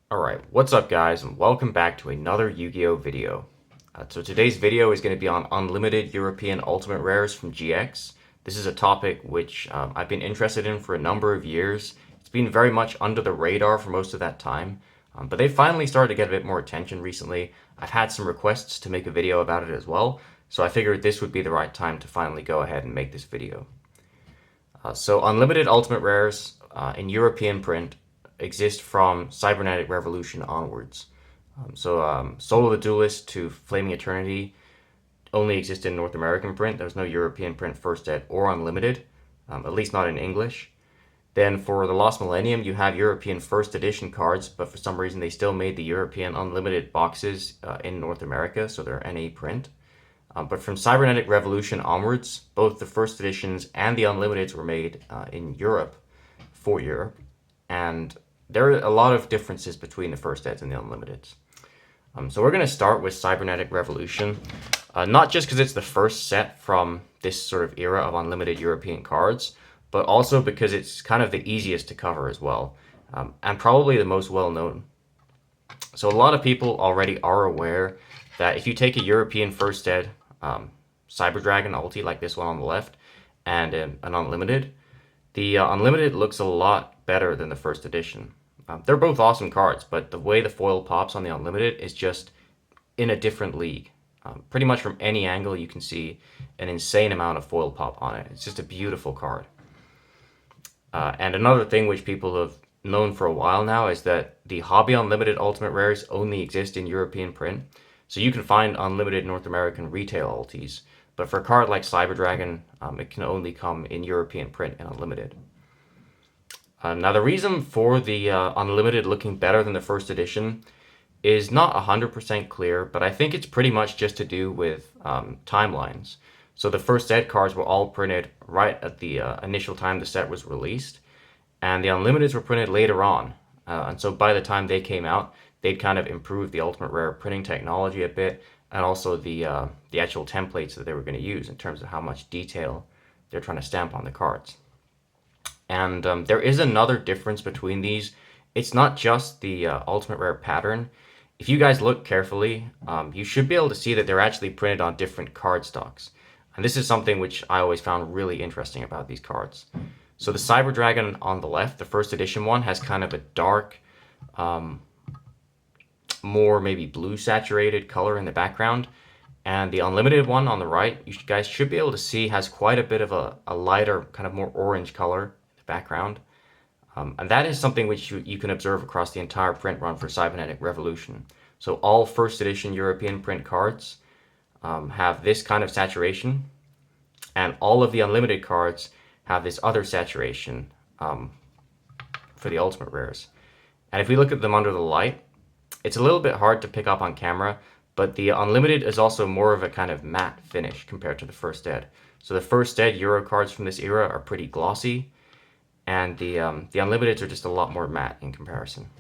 Alright, what's up guys, and welcome back to another Yu-Gi-Oh video. So today's video is going to be on unlimited European Ultimate Rares from GX. This is a topic which I've been interested in for a number of years. It's been very much under the radar for most of that time, but they finally started to get a bit more attention recently. I've had some requests to make a video about it as well, so I figured this would be the right time to finally go ahead and make this video. So unlimited Ultimate Rares in European print exist from Cybernic Revolution onwards. Solo the Duelist to Flaming Eternity only exist in North American print. There's no European print first ed or unlimited, at least not in English. Then for the Lost Millennium, you have European first edition cards, but for some reason they still made the European unlimited boxes in North America, so they're NA print. But from Cybernetic Revolution onwards, both the first editions and the unlimiteds were made in Europe, for Europe, and there are a lot of differences between the first eds and the unlimiteds. So we're going to start with Cybernetic Revolution, not just because it's the first set from this sort of era of unlimited European cards, but also because it's kind of the easiest to cover as well, and probably the most well-known. So a lot of people already are aware that if you take a European first ed, Cyber Dragon ulti like this one on the left, and an unlimited, the unlimited looks a lot better than the first edition. They're both awesome cards, but the way the foil pops on the unlimited is just in a different league. Pretty much from any angle you can see an insane amount of foil pop on it. It's just a beautiful card. And another thing which people have known for a while now is that the Hobby Unlimited Ultimate Rares only exist in European print. So you can find unlimited North American retail ultis, but for a card like Cyber Dragon, it can only come in European print and unlimited. Now the reason for the unlimited looking better than the first edition is not 100% clear, but I think it's pretty much just to do with timelines. So the first ed cards were all printed right at the initial time the set was released, and the unlimiteds were printed later on. And so by the time they came out, they'd kind of improved the Ultimate Rare printing technology a bit, and also the actual templates that they were going to use in terms of how much detail they're trying to stamp on the cards. And there is another difference between these. It's not just the Ultimate Rare pattern. If you guys look carefully, you should be able to see that they're actually printed on different card stocks. And this is something which I always found really interesting about these cards. So the Cyber Dragon on the left, the first edition one, has kind of a dark, more maybe blue saturated color in the background. And the unlimited one on the right, you guys should be able to see, has quite a bit of a lighter, kind of more orange color background. And that is something which you can observe across the entire print run for Cybernetic Revolution. So all first edition European print cards have this kind of saturation, and all of the unlimited cards have this other saturation for the Ultimate Rares. And if we look at them under the light, it's a little bit hard to pick up on camera, but the unlimited is also more of a kind of matte finish compared to the first ed. So the first ed Euro cards from this era are pretty glossy, and the unlimiteds are just a lot more matte in comparison.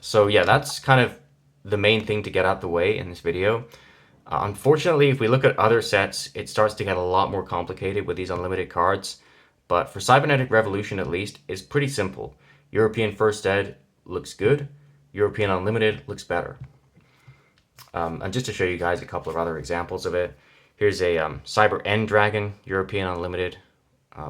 So yeah, that's kind of the main thing to get out the way in this video. Unfortunately, if we look at other sets, it starts to get a lot more complicated with these unlimited cards. But for Cybernetic Revolution at least, it's pretty simple. European First Ed looks good. European Unlimited looks better. And just to show you guys a couple of other examples of it, here's a Cyber End Dragon European Unlimited.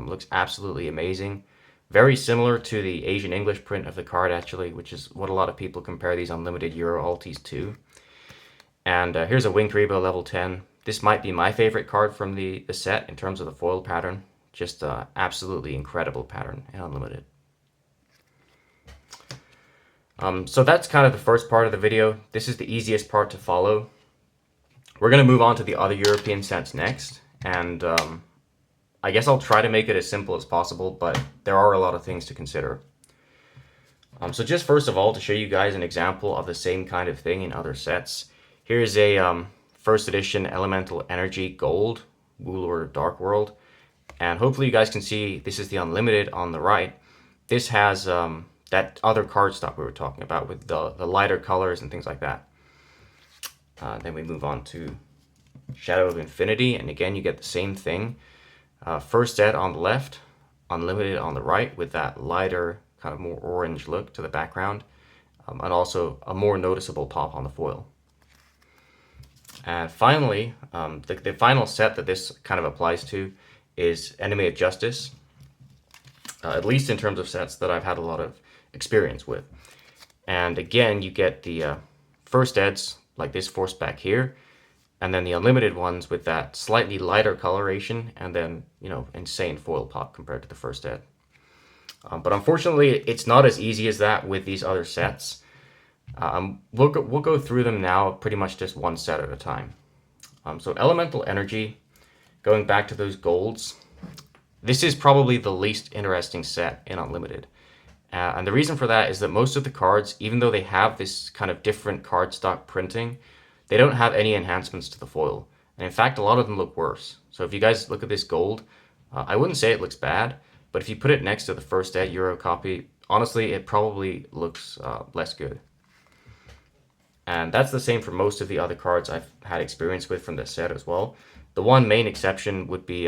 Looks absolutely amazing. Very similar to the Asian English print of the card, actually, which is what a lot of people compare these unlimited Euro ultis to. And here's a Winged Rebo level 10. This might be my favorite card from the set in terms of the foil pattern. Just absolutely incredible pattern in unlimited. So that's kind of the first part of the video. This is the easiest part to follow. We're going to move on to the other European sets next, and I guess I'll try to make it as simple as possible, but there are a lot of things to consider. So just first of all, to show you guys an example of the same kind of thing in other sets, here's a first edition Elemental Energy Gold, Woolor Dark World, and hopefully you guys can see this is the unlimited on the right. This has that other card stock we were talking about with the lighter colors and things like that. Then we move on to Shadow of Infinity, and again you get the same thing. First ed on the left, unlimited on the right with that lighter, kind of more orange look to the background. and also a more noticeable pop on the foil. And finally, the final set that this kind of applies to is Enemy of Justice, at least in terms of sets that I've had a lot of experience with. And again, you get the first eds, like this force back here, and then the unlimited ones with that slightly lighter coloration, and then, you know, insane foil pop compared to the first ed. But unfortunately, it's not as easy as that with these other sets. We'll go through them now, pretty much just one set at a time. So Elemental Energy, going back to those golds, this is probably the least interesting set in Unlimited. And the reason for that is that most of the cards, even though they have this kind of different cardstock printing, they don't have any enhancements to the foil. And in fact, a lot of them look worse. So if you guys look at this gold, I wouldn't say it looks bad, but if you put it next to the first ed Euro copy, honestly, it probably looks less good. And that's the same for most of the other cards I've had experience with from this set as well. The one main exception would be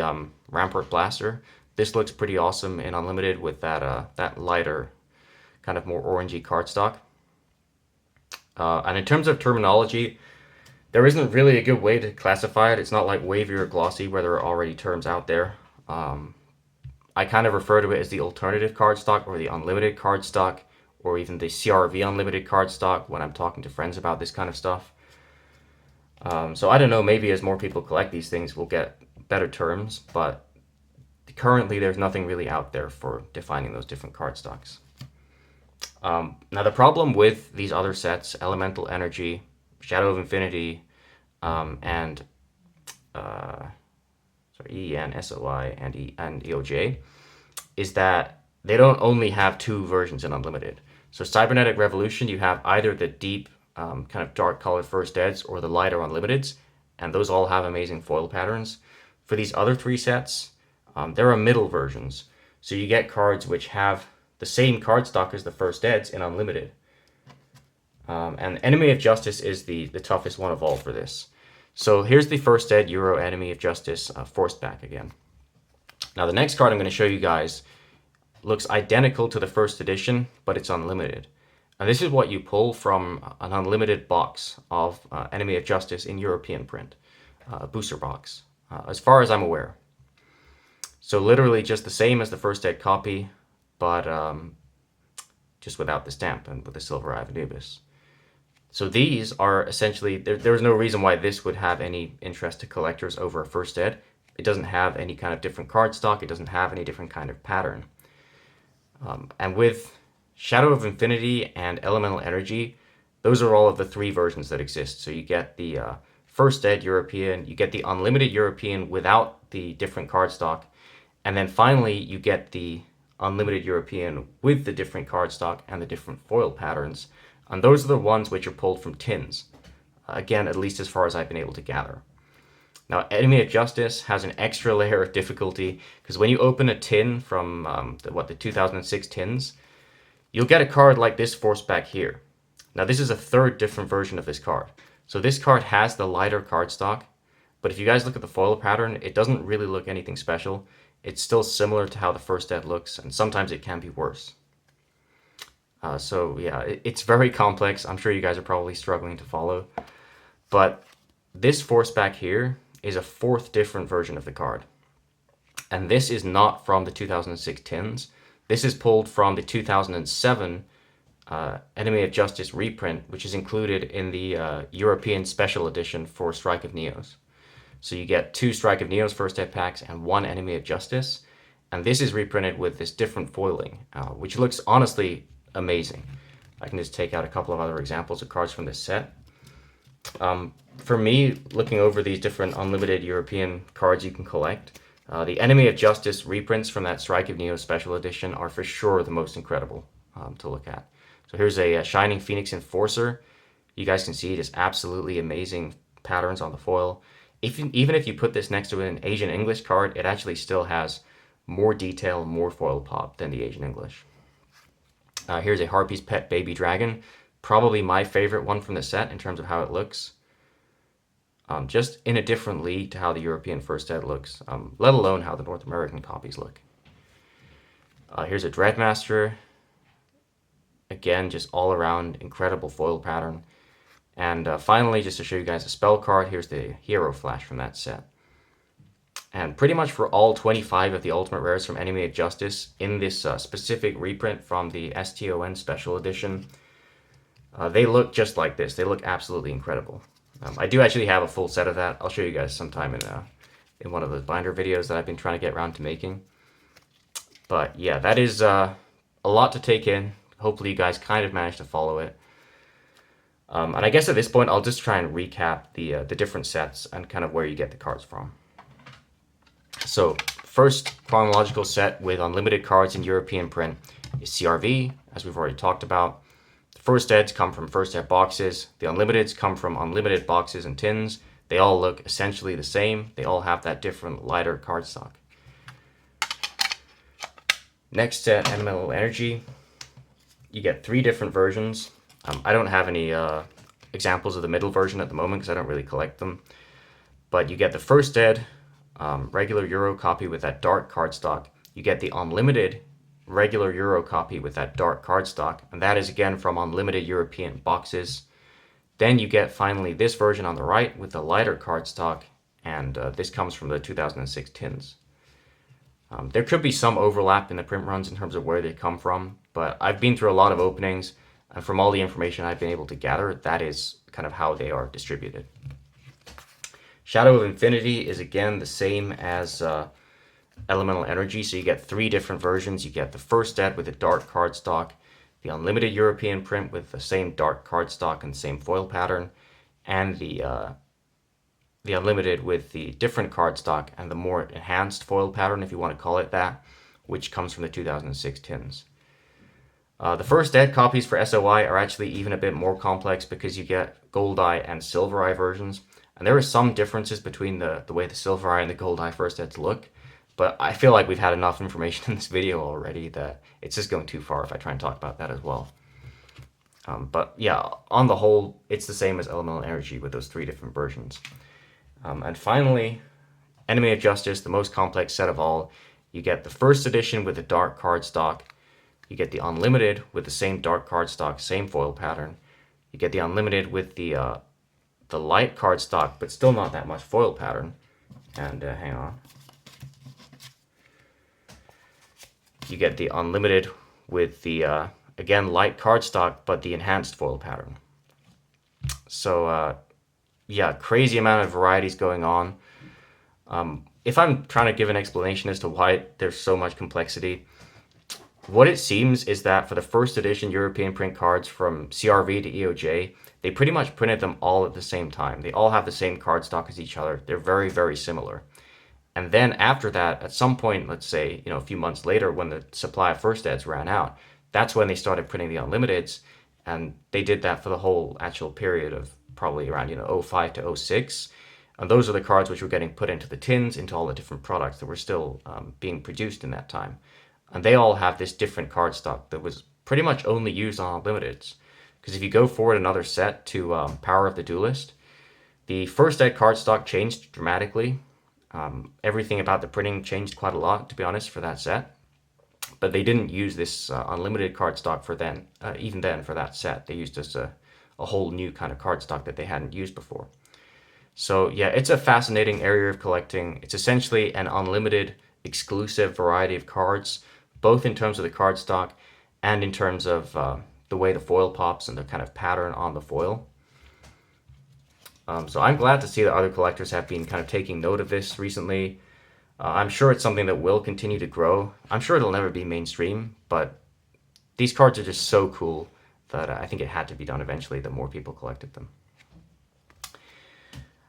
Rampart Blaster. This looks pretty awesome in Unlimited with that lighter, kind of more orangey cardstock. And in terms of terminology, there isn't really a good way to classify it. It's not like wavy or glossy where there are already terms out there. I kind of refer to it as the alternative cardstock or the unlimited cardstock, or even the CRV unlimited cardstock when I'm talking to friends about this kind of stuff. So I don't know, maybe as more people collect these things, we'll get better terms, but currently there's nothing really out there for defining those different cardstocks. Now the problem with these other sets, Elemental Energy, Shadow of Infinity, and ENSOI and EOJ, is that they don't only have two versions in Unlimited. So Cybernetic Revolution, you have either the deep, kind of dark colored first eds or the lighter unlimiteds, and those all have amazing foil patterns. For these other three sets, there are middle versions. So you get cards which have the same cardstock as the first eds in Unlimited. And Enemy of Justice is the toughest one of all for this. So here's the first ed Euro Enemy of Justice forced back again. Now the next card I'm going to show you guys looks identical to the first edition, but it's unlimited. And this is what you pull from an unlimited box of Enemy of Justice in European print, a booster box, as far as I'm aware. So literally just the same as the first ed copy, but just without the stamp and with the Silver Eye of Anubis. So these are essentially, there's no reason why this would have any interest to collectors over a first ed. It doesn't have any kind of different cardstock. It doesn't have any different kind of pattern. And with Shadow of Infinity and Elemental Energy, those are all of the three versions that exist. So you get the first ed European, you get the unlimited European without the different cardstock, and then finally you get the unlimited European with the different cardstock and the different foil patterns. And those are the ones which are pulled from tins. Again, at least as far as I've been able to gather. Now, Enemy of Justice has an extra layer of difficulty because when you open a tin from the 2006 tins, you'll get a card like this forced back here. Now, this is a third different version of this card. So this card has the lighter cardstock, but if you guys look at the foil pattern, it doesn't really look anything special. It's still similar to how the first ed looks, and sometimes it can be worse. So yeah, it's very complex. I'm sure you guys are probably struggling to follow. But this force back here is a fourth different version of the card. And this is not from the 2006 tins. This is pulled from the 2007 Enemy of Justice reprint, which is included in the European Special Edition for Strike of Neos. So you get 2 Strike of Neos first ed packs and 1 Enemy of Justice. And this is reprinted with this different foiling, which looks honestly amazing. I can just take out a couple of other examples of cards from this set. For me, looking over these different unlimited European cards you can collect, the Enemy of Justice reprints from that Strike of Neo Special Edition are for sure the most incredible to look at. So here's a Shining Phoenix Enforcer. You guys can see just absolutely amazing patterns on the foil. Even if you put this next to an Asian English card, it actually still has more detail, more foil pop than the Asian English. Here's a Harpy's Pet Baby Dragon, probably my favorite one from the set in terms of how it looks. Just in a different league to how the European first ed looks, let alone how the North American copies look. Here's a Dreadmaster. Again, just all around incredible foil pattern. And finally, just to show you guys a spell card, here's the Hero Flash from that set. And pretty much for all 25 of the Ultimate Rares from Enemy of Justice in this specific reprint from the STON Special Edition, they look just like this. They look absolutely incredible. I do actually have a full set of that. I'll show you guys sometime in one of the binder videos that I've been trying to get around to making. But yeah, that is a lot to take in. Hopefully you guys kind of managed to follow it. And I guess at this point, I'll just try and recap the different sets and kind of where you get the cards from. So first chronological set with unlimited cards in European print is CRV, as we've already talked about. The first eds come from first ed boxes. The unlimiteds come from unlimited boxes and tins. They all look essentially the same. They all have that different lighter cardstock. Next set, Elemental Energy. You get 3 different versions. I don't have any examples of the middle version at the moment because I don't really collect them. But you get the first ed, regular Euro copy with that dark cardstock. You get the unlimited regular Euro copy with that dark cardstock, and that is again from unlimited European boxes. Then you get finally this version on the right with the lighter cardstock, and this comes from the 2006 tins. There could be some overlap in the print runs in terms of where they come from, but I've been through a lot of openings, and from all the information I've been able to gather, that is kind of how they are distributed. Shadow of Infinity is again the same as Elemental Energy, so you get 3 different versions. You get the first ed with the dark cardstock, the unlimited European print with the same dark cardstock and same foil pattern, and the unlimited with the different cardstock and the more enhanced foil pattern, if you want to call it that, which comes from the 2006 tins. The first ed copies for SOI are actually even a bit more complex because you get Gold Eye and Silver Eye versions, and there are some differences between the way the Silver Eye and the Gold Eye first eds look, but I feel like we've had enough information in this video already that it's just going too far if I try and talk about that as well. But yeah, on the whole, it's the same as Elemental Energy with those 3 different versions. And finally, Enemy of Justice, the most complex set of all. You get the first edition with the dark cardstock. You get the unlimited with the same dark cardstock, same foil pattern. You get the unlimited with the light cardstock, but still not that much foil pattern. And hang on. You get the unlimited with the, again, light cardstock, but the enhanced foil pattern. So, yeah, crazy amount of varieties going on. If I'm trying to give an explanation as to why there's so much complexity, what it seems is that for the first edition European print cards from CRV to EOJ, they pretty much printed them all at the same time. They all have the same cardstock as each other. They're very, very similar. And then after that, at some point, let's say, a few months later, when the supply of first eds ran out, that's when they started printing the unlimiteds, and they did that for the whole actual period of probably around 05 to 06. And those are the cards which were getting put into the tins, into all the different products that were still being produced in that time. And they all have this different cardstock that was pretty much only used on unlimiteds. Because if you go forward another set to Power of the Duelist, the first ed cardstock changed dramatically. Everything about the printing changed quite a lot, to be honest, for that set. But they didn't use this unlimited cardstock for then, even then for that set. They used just a whole new kind of cardstock that they hadn't used before. So yeah, it's a fascinating area of collecting. It's essentially an unlimited exclusive variety of cards, both in terms of the cardstock and in terms of the way the foil pops and the kind of pattern on the foil. So I'm glad to see that other collectors have been kind of taking note of this recently. I'm sure it's something that will continue to grow. I'm sure it'll never be mainstream, but these cards are just so cool that I think it had to be done eventually, that more people collected them.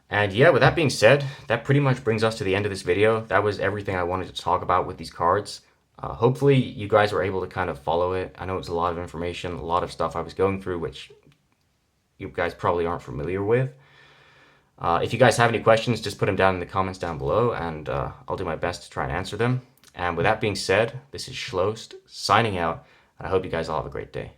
And yeah, with that being said, that pretty much brings us to the end of this video. That was everything I wanted to talk about with these cards. Hopefully you guys were able to kind of follow it. I know it's a lot of information, a lot of stuff I was going through, which you guys probably aren't familiar with. If you guys have any questions, just put them down in the comments down below, and I'll do my best to try and answer them. And with that being said, this is Schlost signing out, and I hope you guys all have a great day.